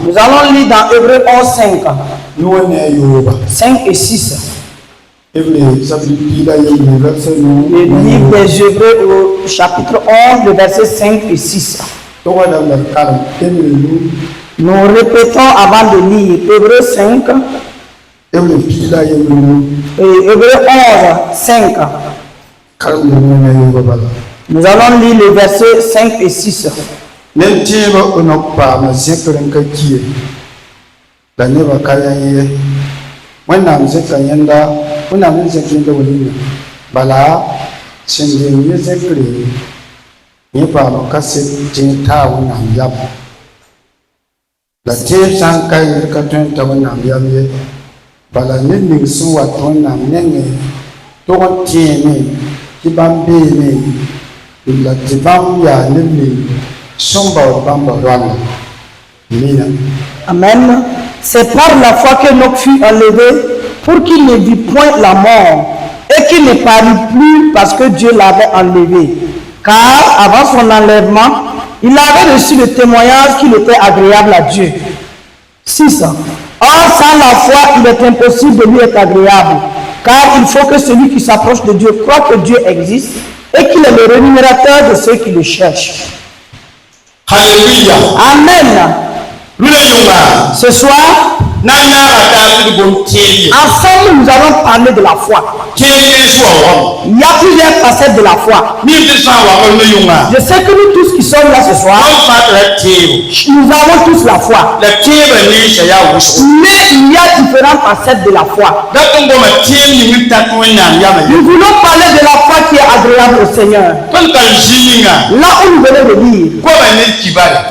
Nous allons lire dans Hébreux 11, 5 et 6. Le livre des Hébreux au chapitre 11, le verset 5 et 6. Nous répétons avant de lire Hébreux 5 et Hébreux 11, 5. Nous allons lire les versets 5 et 6. La terre sans caille de caton tavanam yamie, bala nending suwa tonam nenge, ton tiene, kibambene, la tibam ya nemi, somba bamba rana. Amen. C'est par la foi que Enoch fut enlevé pour qu'il ne vit point la mort et qu'il ne parut plus parce que Dieu l'avait enlevé. Car avant son enlèvement, il avait reçu le témoignage qu'il était agréable à Dieu. 6. Or, sans la foi, il est impossible de lui être agréable. Car il faut que celui qui s'approche de Dieu croit que Dieu existe et qu'il est le rémunérateur de ceux qui le cherchent. Alléluia. Amen. Ce soir, ensemble, nous allons parler de la foi. Il y a plusieurs facettes de la foi. Je sais que nous tous qui sommes là ce soir, nous avons tous la foi. Mais il y a différentes facettes de la foi. Nous voulons parler de la foi qui est agréable au Seigneur. Là où nous venons de lire,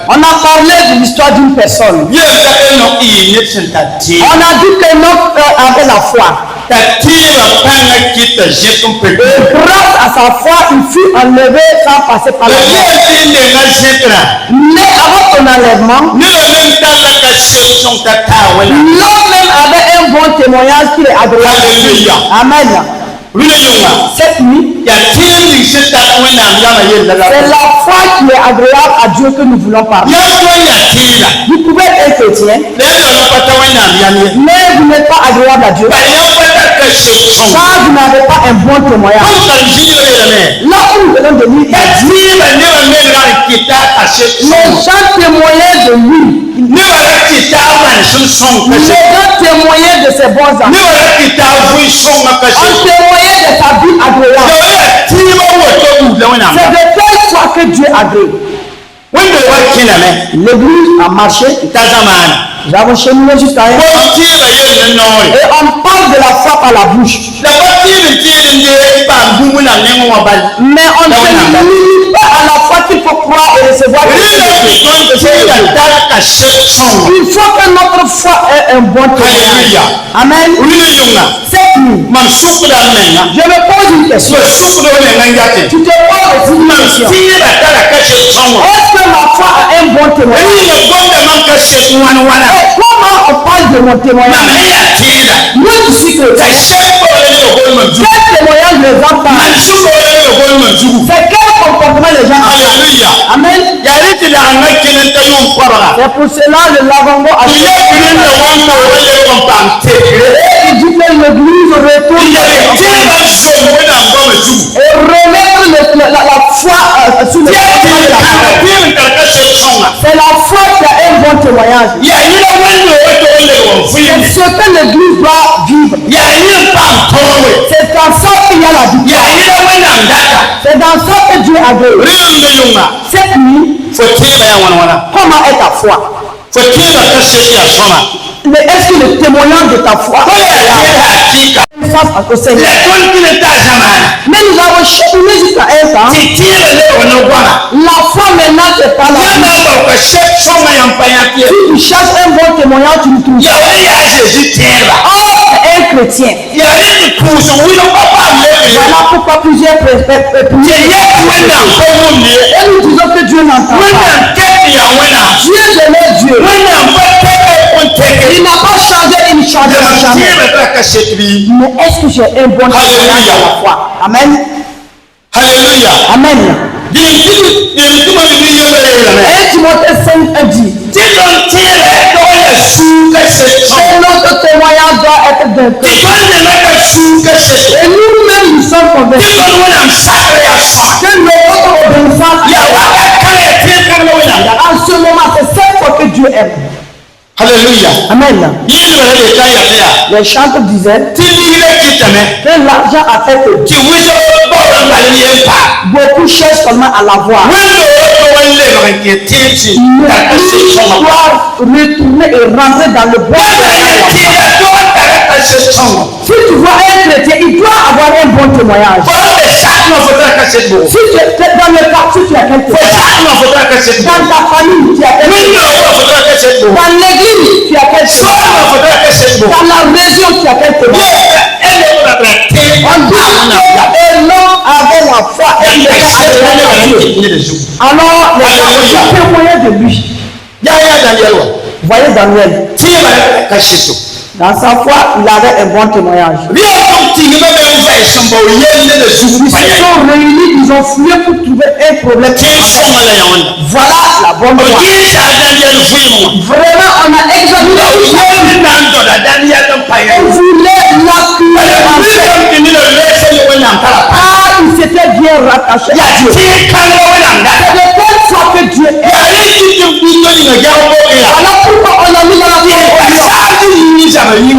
on a parlé de l'histoire d'une personne. On a dit qu'Enoch avait la foi. Et grâce à sa foi, il fut enlevé sans passer par la mort. Mais avant son enlèvement, l'homme même avait un bon témoignage qu'il est agréable. Amen. Cette nuit, c'est la foi qui est agréable à Dieu que nous voulons parler. Vous pouvez être chrétien, mais vous n'êtes pas agréable à Dieu. Car vous n'avez pas un bon témoignage. Là où nous venons de lui, les gens témoignaient de lui. Les gens témoignaient de ses bons amis. On témoignait de sa vie agréable. C'est de telle sorte que Dieu agrée. L'église a marché. Nous avons cheminé jusqu'à un et on parle de la foi par la bouche. Mais on ne se limite pas à la foi qu'il faut croire et recevoir. Il faut que notre foi ait un bon témoignage. Amen. Cette nuit, je me pose une question. Tu te poses une question. Est-ce que ma foi a un bon témoignage? Comment on parle de mon témoignage? Moi, je suis chrétien. Quel témoignage les gens parlent? C'est quel comportement les gens ont? Amen. C'est pour cela le lavabo a dit que l'église retourne et remettre la foi sous le c'est la foi qui a un bon témoignage. C'est ce que l'église doit vivre. C'est dans ça qu'il y a la victoire. C'est dans ça que Dieu a donné. Cette nuit, comment est ta foi? Mais est-ce que le témoignage de ta foi au Seigneur? Mais nous avons cheminé jusqu'à un temps. La foi maintenant c'est pas la vie. Si tu cherches un bon témoignage, tu le trouves. Oh, un chrétien. Voilà pourquoi plusieurs perspectives. Et nous disons que Dieu n'entend pas. Dieu demeure Dieu. Il n'a pas changé, il ne changera jamais. Mais est-ce que j'ai un bon témoignage de la foi? Amen. Alléluia. Amen. Et Timothée 5 dit, et notre témoignage doit être d'un cœur. Et nous-mêmes nous sommes convaincus que notre obéissance en ce moment, c'est cette fois que Dieu aime. Alléluia. Amen. Les chantres disaient que l'argent a fait que beaucoup cherchent seulement à l'avoir. Ils doivent retourner et rentrer dans le bon. Si tu vois un chrétien, il doit avoir un bon témoignage. Si tu es dans le quartier, tu as quelque chose. Dans ta famille, tu as quelque chose. Dans l'église, tu as quelque chose. Dans la région, tu as quelque chose. On dit et l'homme avait la foi et il était alors les gens témoignaient de lui. Voyez Daniel. Dans sa foi, il avait un bon témoignage. Ils se sont réunis, ils ont fouillé pour trouver un problème. Voilà la bonne foi. Vraiment, on a examiné. On voulait l'accueillir. Il s'était bien rattaché à Dieu. C'est de telle sorte que Dieu est. Voilà pourquoi on a mis dans la vie. Il avait un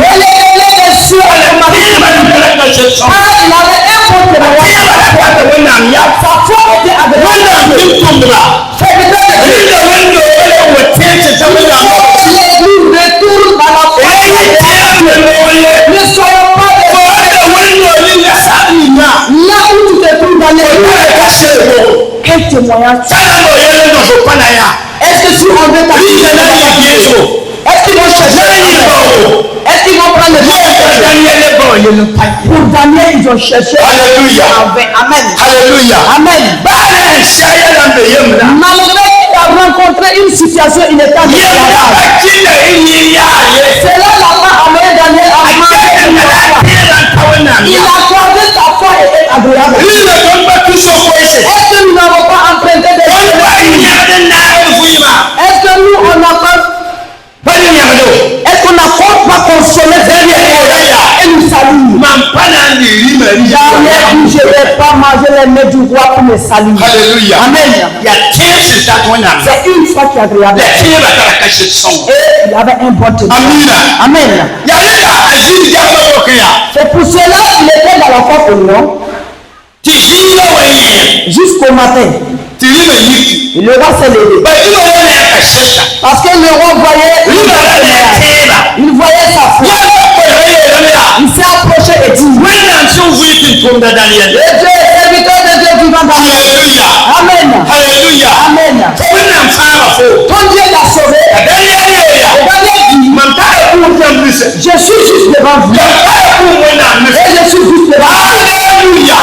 bon témoignage. Sa foi était agréable. L'église retourne dans la foi. Ne soyons pas des là où tu te trouves dans l'église. Quel témoignage. Est-ce que si on veut t'accueillir, est-ce qu'ils vont chercher? Est-ce qu'ils vont prendre le temps? Pour Daniel, ils ont cherché. Alléluia. Amen. Alléluia. Amen. Malgré qu'il a rencontré une situation, il était en esclavage. C'est là n'a pas amené Daniel à marcher. Il a gardé sa foi et est agréable. Est-ce que nous n'avons pas emprunté des choses? Est-ce que nous, on n'a pas... Est-ce qu'on n'a pas consommé et nous saluons? Jamais je ne vais pas manger les mets du roi pour me saluer. Alléluia. Amen. C'est une foi qui est agréable. Et il y avait un bon témoignage. Amen. C'est pour cela qu'il était dans la foi au nom. Jusqu'au matin. Et le roi s'est levé. Parce que le roi voyait, il voyait sa foi. Il s'est approché et dit, et Dieu, serviteur de Dieu vivant dans le Amen. Alléluia. Amen. Ton Dieu l'a sauvé. Et Daniel dit, je suis juste devant vous. Et je suis juste devant vous. Alléluia.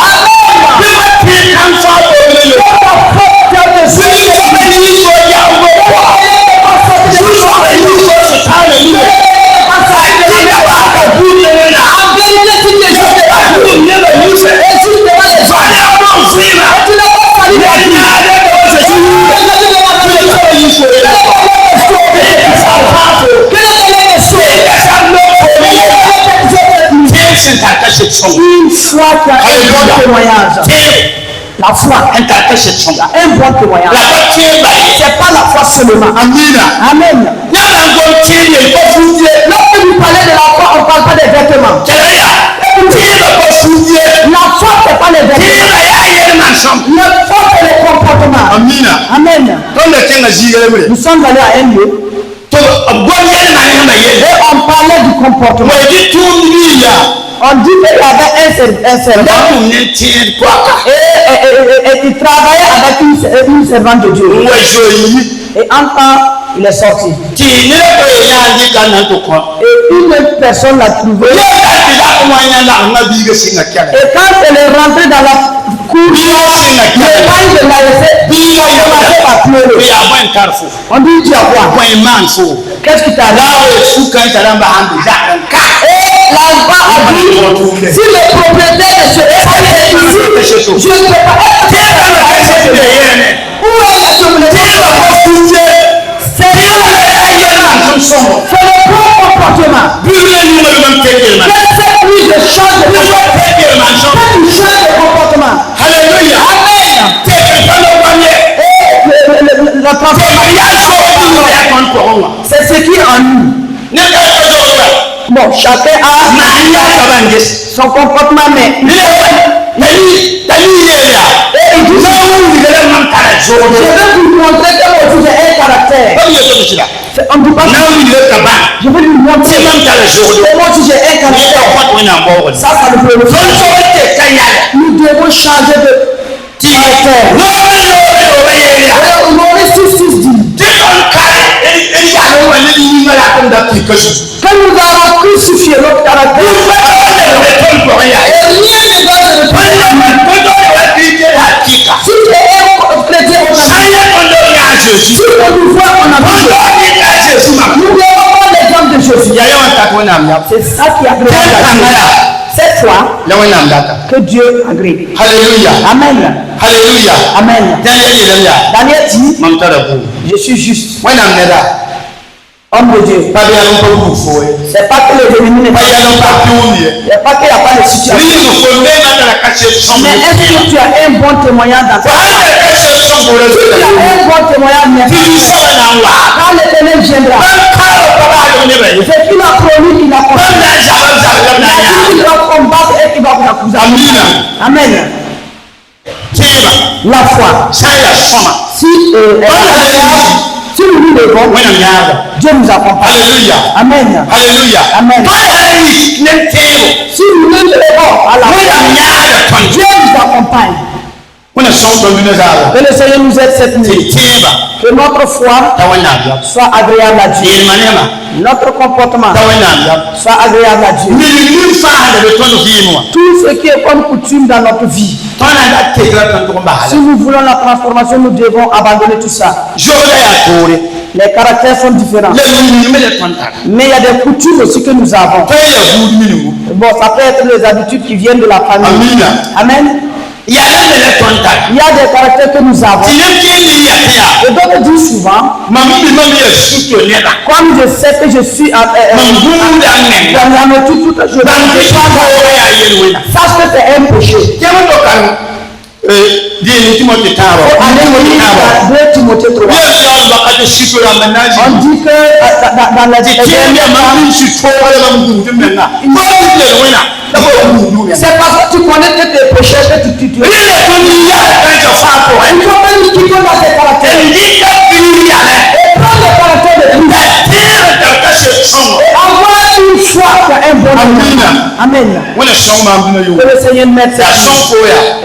Une foi qui a un bon témoignage. La foi, un bon témoignage. C'est pas la foi seulement. Amen. Amen. Lorsque vous parlez de la foi, on ne parle pas des vêtements. La foi, c'est pas les vêtements. La foi, c'est le comportement. Amen. Nous sommes allés à un lieu. Et on parlait du comportement. On dit qu'il y avait un servant et il travaillait avec une servante de Dieu. Et en temps, il est sorti. Et une personne l'a trouvé. Et quand elle est rentrée dans la cour, le mari de l'a laissé, il a commencé à pleurer. On dit, tu as quoi? Qu'est-ce qui t'arrive? là-bas a dit, si le propriétaire de ce espace est ici, je ne peux pas être. Où est la communauté? C'est le bon comportement. Cette nuit, je change de comportement. Alléluia. Amen. La transformation, c'est ce qui est en nous. Bon, chacun a son comportement, mais je vais vous montrer que moi aussi j'ai un caractère. On ne dit pas que je vais lui montrer que moi aussi j'ai un caractère. Ça ne peut pas. Nous devons changer de caractère. Maurice 6 dit que nous avons crucifié notre caractère. Et rien ne doit se répéter. Si tu es un chrétien, si on nous voit, on a vu Jésus. Nous devons prendre l'exemple de Jésus. C'est ça qui a créé cette fois que Dieu agrée. Alléluia. Amen. Alléluia. Amen. Daniel dit, je suis juste. Homme de Dieu. C'est pas que les ennemis ne pas. Il n'y a pas qu'il n'y a pas de situation. Mais est-ce que tu as un bon témoignage dans ta vie? Si tu as un bon témoignage, quand l'Éternel viendra, c'est qu'il a promis qu'il a combattu. Il va combattre et qu'il va vous accuser. Amen. La foi. Si nous nous levons, Dieu nous accompagne. Alléluia. Amen. Alléluia. Amen. Si nous nous levons à la foi, Dieu nous accompagne. Que le Seigneur nous aide cette nuit. Que notre foi soit agréable à Dieu. Notre comportement soit agréable à Dieu. Tout ce qui est comme coutume dans notre vie. Si nous voulons la transformation, nous devons abandonner tout ça. Les caractères sont différents. Mais il y a des coutumes aussi que nous avons. Bon, ça peut être les habitudes qui viennent de la famille. Amen. Il y a des caractères que nous avons. Et d'autres disent souvent, comme je sais que je suis dans la nature toute la journée, sache que c'est un péché. Allez Timothée 3. On dit que dans la c'est parce que tu connais que tes péchés que tu tues. Il faut que nous quittions dans tes caractères. Et prendre le caractère de Christ. Et avoir une foi qui a un bon amour. Amen. Que le Seigneur mette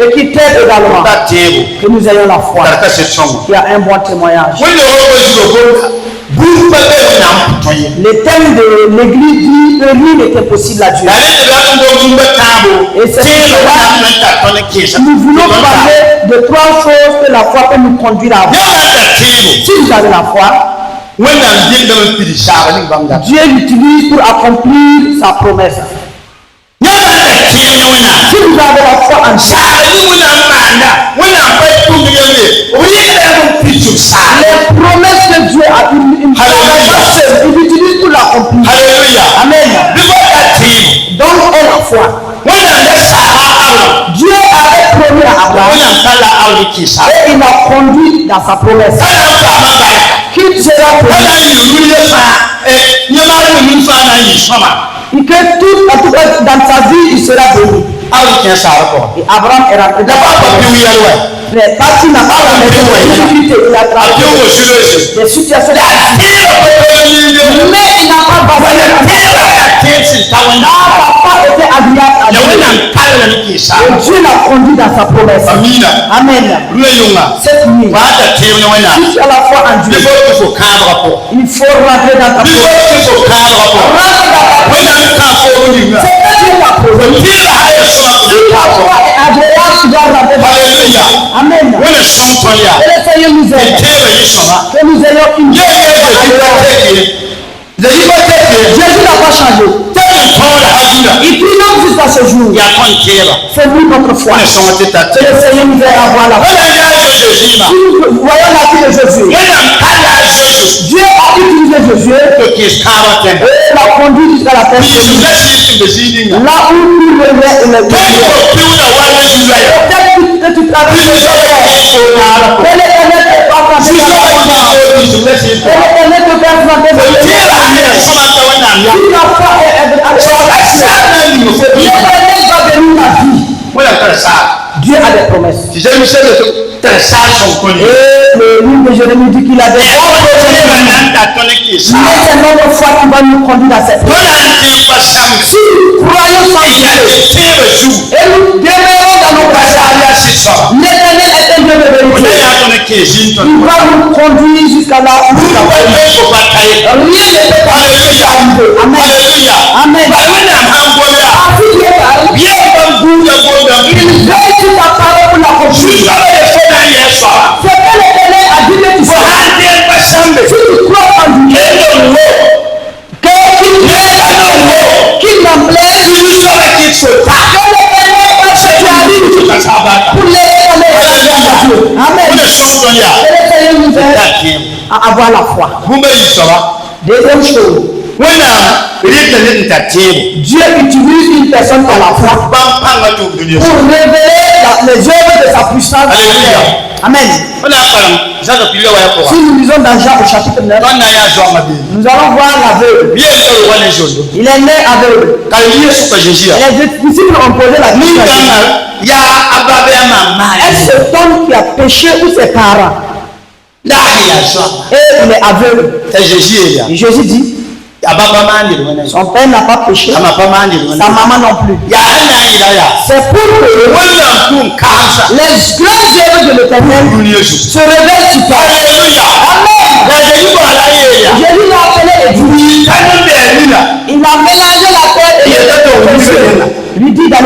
et qui t'aide également. Que nous ayons la foi qui a un bon témoignage. Le thème de l'église dit que lui n'était possible à Dieu. Et c'est pourquoi nous voulons parler de 3 choses que la foi peut nous conduire à avoir. Si vous avez la foi, Dieu l'utilise pour accomplir sa promesse. Si vous avez la foi en ça, les promesses que Dieu a il utilise pour l'accomplir. Amen. Donc, est la foi. Dieu avait promis à Abraham et il l'a conduit dans sa promesse. Qu'il sera promis. Et que tout, en tout cas, dans sa vie, il sera béni. Et Abraham est rentré dans la mais parce qu'il n'a pas la maison, il a travaillé des situations. Mais il n'a pas basé la papa était agréable à Dieu. Et Dieu l'a conduit dans sa promesse. Amen. Cette nuit, si tu as la foi en Dieu, il faut rentrer dans ta promesse. C'est que Dieu l'a promis. Si la foi est agréable, tu dois rentrer dans ta promesse. Amen. Que le Seigneur nous aide. Que nous ayons une vie agréable. Jésus n'a pas changé. Il prie donc jusqu'à ce jour. C'est lui notre foi. Que le Seigneur nous aide à voir la foi. Voyons la vie de Jésus. Dieu a utilisé Jésus et l'a conduit jusqu'à la terre. Là où il levait et le peut-être que tu traverses le désert. Et l'Éternel te fait passer la voie. Et l'Éternel te fait passer la l'Éternel va venir la vie. Dieu a des promesses. Et le livre de Jérémie dit qu'il a des promesses. Mais c'est notre foi qui va nous conduire à cette promesse. Si nous croyons sans Dieu et nous demeurons dans nos passages, l'Éternel est un Dieu de vérité. Il va nous conduire jusqu'à là où nous avons. Rien ne peut pas arriver. Amen. Amen. Il veut toute ta parole pour l'accomplir. C'est que l'Éternel a dit que tu sois. Si tu crois en Dieu, qu'il m'emblème, que l'Éternel va se clarifier pour l'Éternel. Amen. Que le Seigneur nous aide à avoir la foi. Deuxième chose. Dieu utilise une personne par la foi pour révéler les œuvres de sa puissance. Amen. Si nous lisons dans Jean au chapitre 9, nous allons voir l'aveugle. Il est né aveugle. Les disciples ont posé la question. Est-ce cet homme qui a péché ou ses parents? Et il est aveugle. Et Jésus dit, son père n'a pas péché, sa maman non plus. C'est pour que les grandes œuvres de l'Éternel se révèlent sur toi. Amen. Jésus l'a appelé Élie. Il a mélangé la terre et le péché. Lui dit dans le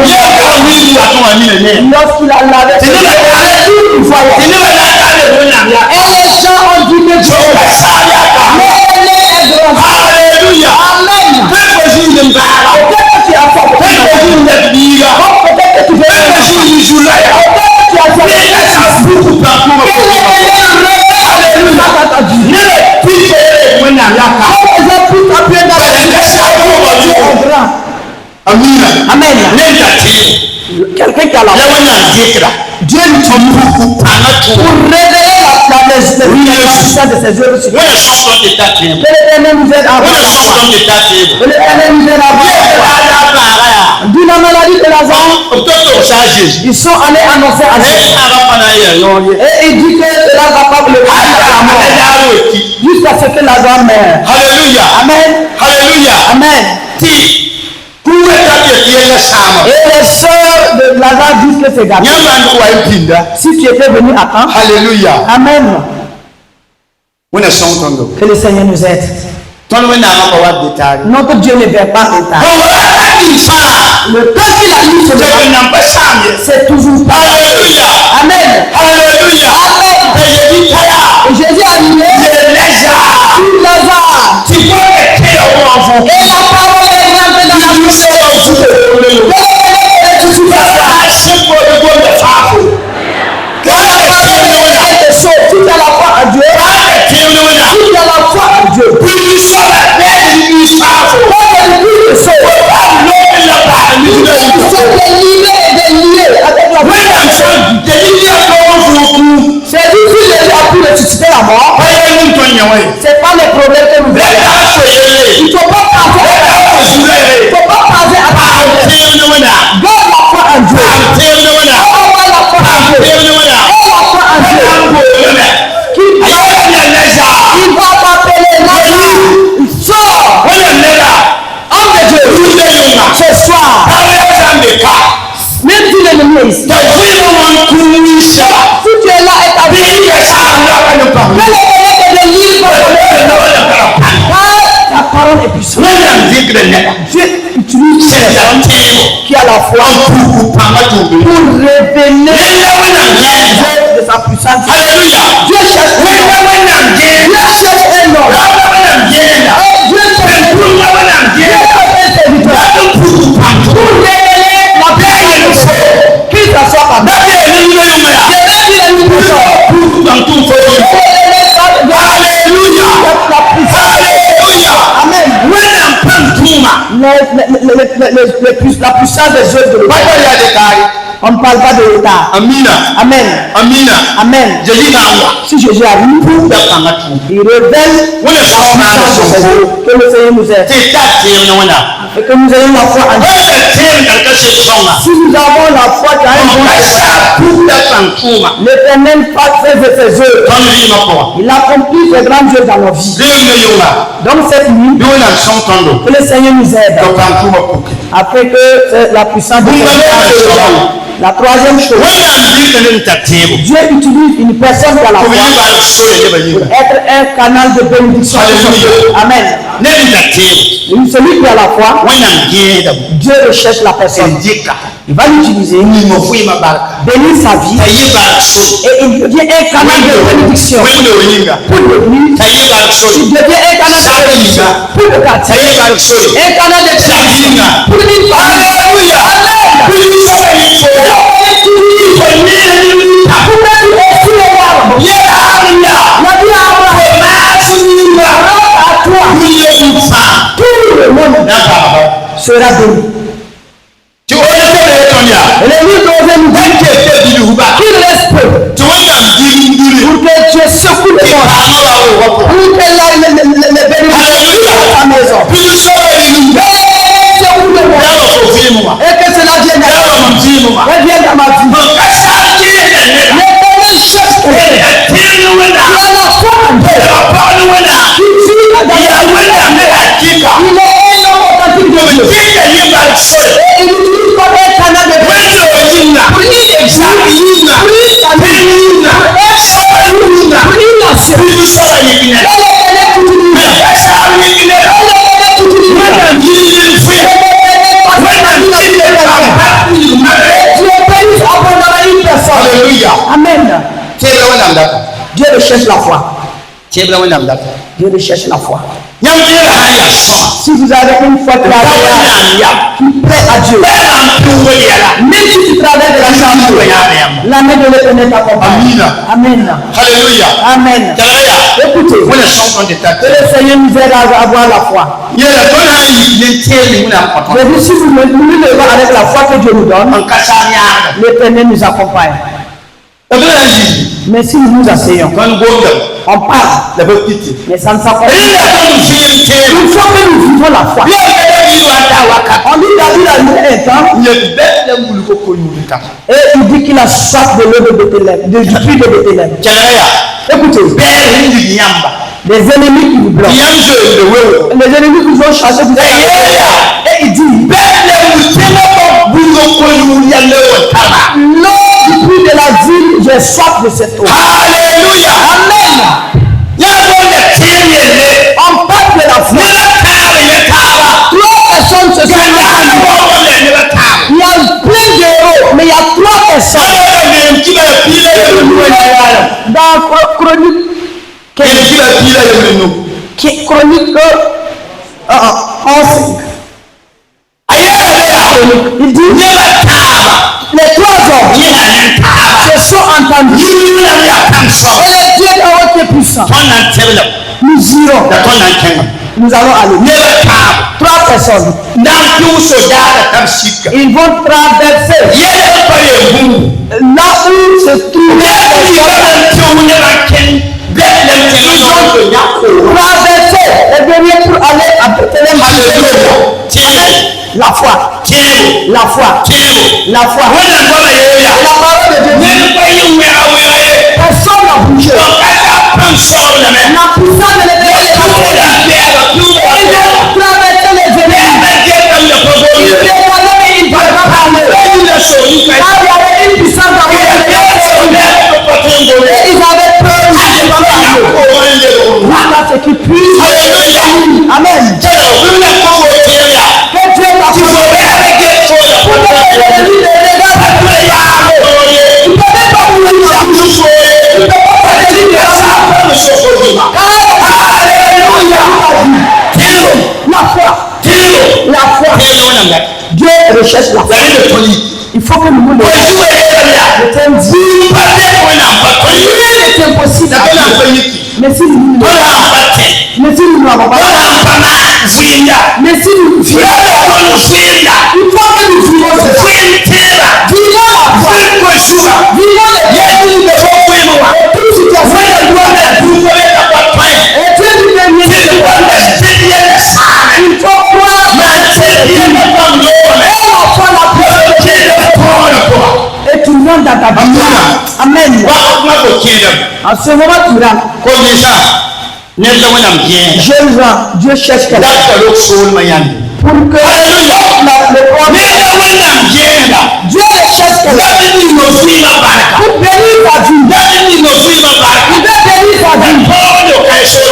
lorsqu'il a lavé et les gens ont dit que Dieu Alléluia. Amen. Peut-être que tu as fait. Peut-être que tu as fait. Amen. Quelqu'un qui a la foi. Dieu lui pour révéler la puissance de ses œuvres. Que l'Éternel nous aide à voir. Que l'Éternel nous aide à voir. D'où la maladie de Lazare. Ils sont allés annoncer à Jésus. Et il dit que cela va pas le faire à la mort. Jusqu'à ce que Lazare meure. Alléluia. Amen. Alléluia. Amen. Et les sœurs de Lazare disent que c'est gâté. Si tu étais venu à temps. Alléluia. Amen. Que le Seigneur nous aide. Notre Dieu ne verra pas l'état. Le temps qu'il a mis sur le c'est toujours pas. Alléluia. Amen. Alléluia. Amen. Et Jésus a dit Lazare. Et la parole est rentrée dans la bouche. Si tu as la foi à Dieu, si tu as la foi à Dieu, c'est difficile de ressusciter la mort. C'est pas le problème que nous avons. Il ne faut pas passer à la Donne la foi à Dieu. Donne la foi à Dieu. Il va t'appeler Lazare. Sors. Homme de Dieu. Ce soir. Même si l'ennemi est ici. Si tu es là et ta vie. Que l'Éternel te délivre. La parole est puissante. Dieu utilise qui a la foi pour révéler de sa puissance. Dieu cherche un homme. Dieu cherche la puissance des œuvres de l'État. On ne parle pas de l'État. Amina. Amen. Amina. Amen. Si Jésus arrive, il révèle que le Seigneur nous aide. Et que nous ayons la foi en Dieu. Si nous avons la foi qui a un bon, l'Éternel fait ses œuvres. Il accomplit ses grandes œuvres dans nos vies. Donc cette nuit, que le Seigneur nous aide. Après que la puissance de Dieu. La troisième chose, Dieu utilise une personne qui a la foi pour être un canal de bénédiction. Amen. Celui qui a la foi, Dieu recherche la personne. Il va l'utiliser, bénir sa vie, et il devient un canal de bénédiction pour l'église. Il devient un canal de bénédiction pour le quartier, un canal de bénédiction pour l'île. Alléluia. Tout le monde sera béni. Et les livres nous disent qu'il reste peu pour que Dieu secoue le monde, pour que les bénédictions à ta maison, et que cela vienne dans ma vie. L'éternel cherche quelqu'un qui a la foi en Dieu, qui vit dans la vie. Il est un homme authentique de Dieu. Et il utilise comme un canal de bénédiction pour une église, pour une famille, pour une nation. Amen. Dieu recherche la foi. Dieu recherche la foi. Si vous avez une foi qui plaît à Dieu, même si tu travailles de la chambre, la main de l'Éternel t'accompagne. Amen. Alléluia. Amen. Écoutez, que le Seigneur nous aide à avoir la foi. Mais si nous levons avec la foi que Dieu nous donne, l'Éternel nous accompagne. Mais si nous nous asseyons, on parle, mais ça ne s'accompagne pas. Il faut que nous vivons la foi. On dit David a eu un temps, et il dit qu'il a soif de l'eau de Bethléem, du puits de Bethléem. Écoutez, les ennemis qui vous bloquent, les ennemis qui vous ont chassé, vous avez et il dit, l'eau du puits de la ville, j'ai soif de cette eau. Alléluia. Amen. On parle de la foi. Trois personnes se sont battues. Il y a plein d'euros, mais il y a trois personnes. Dans Chronique, Chronique 11. Il dit, les trois hommes se sont entendus. Et les dieux de haute puissance. Nous irons. Nous allons aller. Trois personnes. Ils vont traverser là où se trouve traverser le dernier pour aller à Bethléem. La foi. La foi. La foi. La parole de Dieu. Personne n'a bougé. La puissance de l'Éternel est traverser les ennemis. Il ne va pas parler. Il y avait une puissance dans le et ils avaient peur. Voilà ce qui puisse. Amen. Que Dieu t'a la foi. Dieu recherche la foi. Il faut que nous nous levions. Rien n'est impossible. Mais si nous n'avons pas, Mais si nous vivons, il faut que nous vivons cela. Vivons la foi. Vivons les bienvenus de vos frères. Toute situation de gloire. Et Dieu nous permet de voir. Il faut croire. Et la foi la paix. Et tout le monde dans ta vie. Amen. En ce moment, tu rentres. Jeunes gens, Dieu cherche quelqu'un. Pour que le corps. Dieu cherche quelqu'un. Pour bénir ta vie. Il veut bénir ta vie.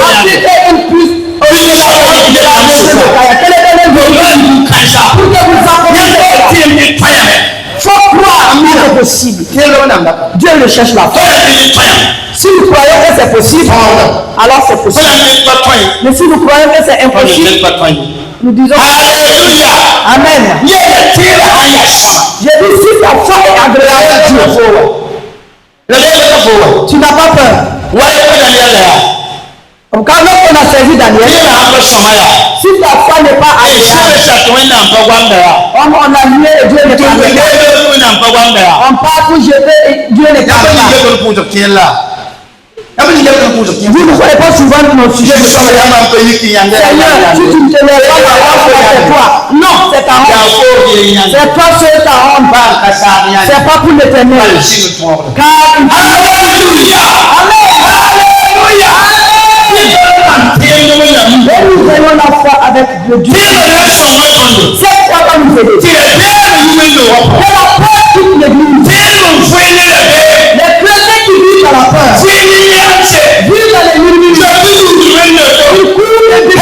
Appliquer une puce. Quel est le pour que vous accompagniez. Faut croire que c'est possible. Dieu le cherche la foi. Si nous croyons que c'est possible, alors c'est possible. Mais si nous croyons que c'est impossible, nous disons Alléluia. Amen. J'ai dit si ta foi est agréable à Dieu, tu n'as pas peur. Quand on a servi Daniel, si ta foi n'est pas agréable, on a lié et Dieu n'est pas là. On part pour jeter et Dieu n'est pas là. Vous ne voyez pas souvent nos sujets de Seigneur, si tu ne te lèves pas, c'est toi. Non, c'est ta honte. C'est toi seul ta honte. C'est pas pour l'éternel. Car Alléluia. Amen. Alléluia. Et nous venons la foi avec le Dieu. Cette foi va nous aider. C'est la peur qui nous l'église. Les chrétiens qui vivent dans la peur. Vivent dans les murmures. Ils courent des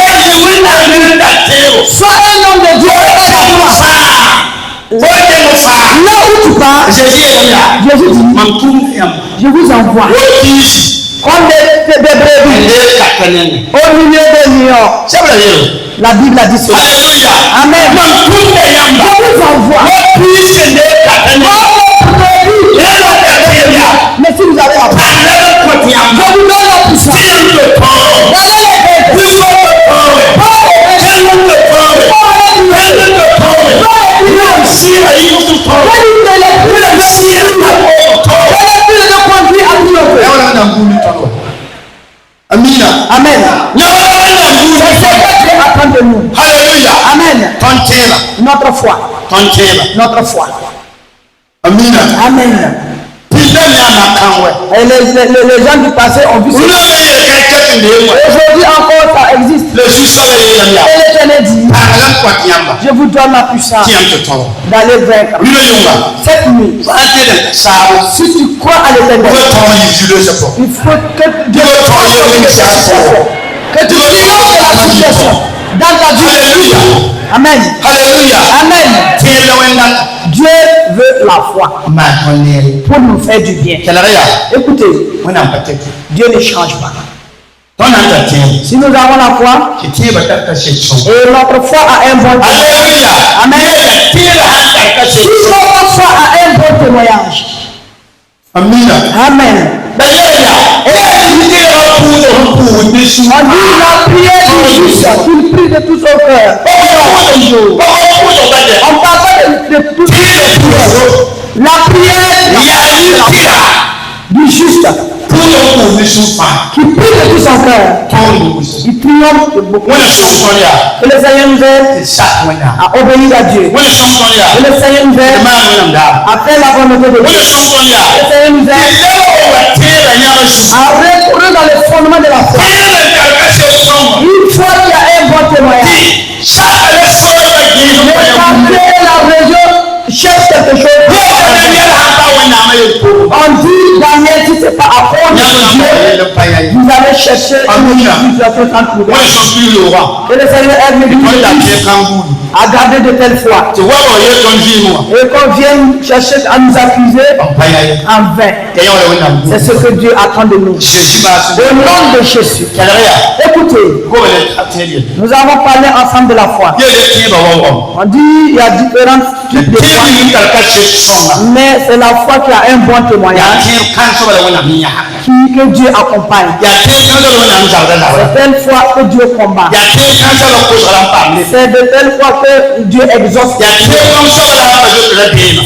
sois un homme de Dieu. Là où tu pars, Jésus dit, je vous envoie. Comme des brebis au milieu des lions. La Bible a dit cela. Amen. Je vous envoie. Mais si vous avez la foi, je vous donne la puissance. Amen. Alléluia. Amen. Notre foi. Notre foi. Amen. Et les gens du passé ont vu ça. Aujourd'hui encore ça existe. Et l'Éternel dit, je vous donne la puissance d'aller vaincre. Cette nuit, si tu crois à l'Éternel, il faut que Dieu te fasse que tu triomphes de la situation dans ta vie. Amen. Alléluia. Amen. Dieu veut la foi pour nous faire du bien. Écoutez, Dieu ne change pas. Si nous avons la foi, et notre foi a un bon témoignage. Amen. Si notre foi a un bon témoignage. Amen. On dit la prière du juste, qu'il prie de tout son cœur. On parle pas de tout son cœur. La prière du juste, qui prie de tout son cœur, il triomphe de beaucoup. Que le Seigneur nous aide à obéir à Dieu. Que le Seigneur nous aide à faire la volonté de Dieu. Que le Seigneur nous aide à recourir dans les fondements de la foi. Une fois qu'il y a un bon témoignage, la région cherche quelque chose. On dit, Daniel, si ce n'est pas à fond de Dieu, vous allez chercher une utilisation sans trouver. Que le Seigneur aide mes à garder de telles foi. Et qu'on vienne chercher à nous accuser en vain. C'est ce que Dieu attend de nous. Au nom de Jésus. Écoutez, nous avons parlé ensemble de la foi. On dit il y a différentes types de foi. Mais c'est la foi qui a un bon témoignage. que Dieu accompagne. C'est telle fois que Dieu combat. C'est de telle fois que Dieu exauce.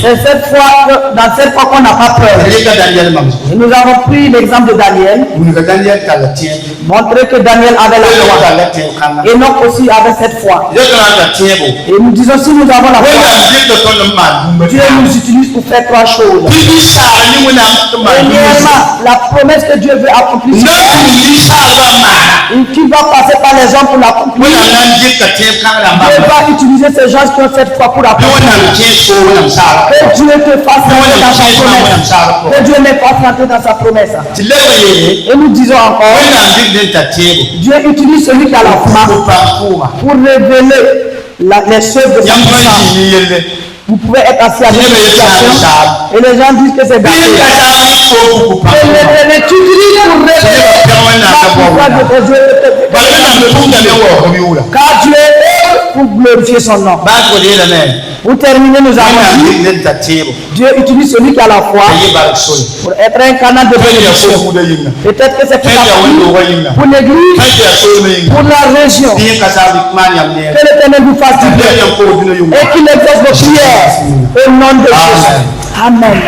C'est cette fois que, dans cette fois qu'on n'a pas peur. Et nous avons pris l'exemple de Daniel, montrer que Daniel avait la foi. Enoch aussi avait cette foi. Et nous disons, si nous avons la foi, Dieu nous utilise pour faire trois choses. Premièrement, la promesse que Dieu veut accomplir, il va passer par les gens pour l'accomplir. Dieu va utiliser ces gens qui ont cette foi pour accomplir. Que Dieu te fasse rentrer dans sa promesse. Que Dieu me fasse rentrer dans sa promesse. Et nous disons encore, Dieu utilise celui qui a la foi pour révéler les choses de sa puissance. Vous pouvez être assis à une situation et les gens disent que c'est gâté. Et les t'utilise pour révéler la pouvoir de Dieu. Car Dieu est pour glorifier son nom. Pour terminer, nous avons dit, Dieu utilise celui qui a la foi pour être un canal de bénédiction. Peut-être que c'est pour l'église, pour la région. Que l'Éternel vous fasse du bien et qu'il exauce vos prières au nom de Jésus. Amen.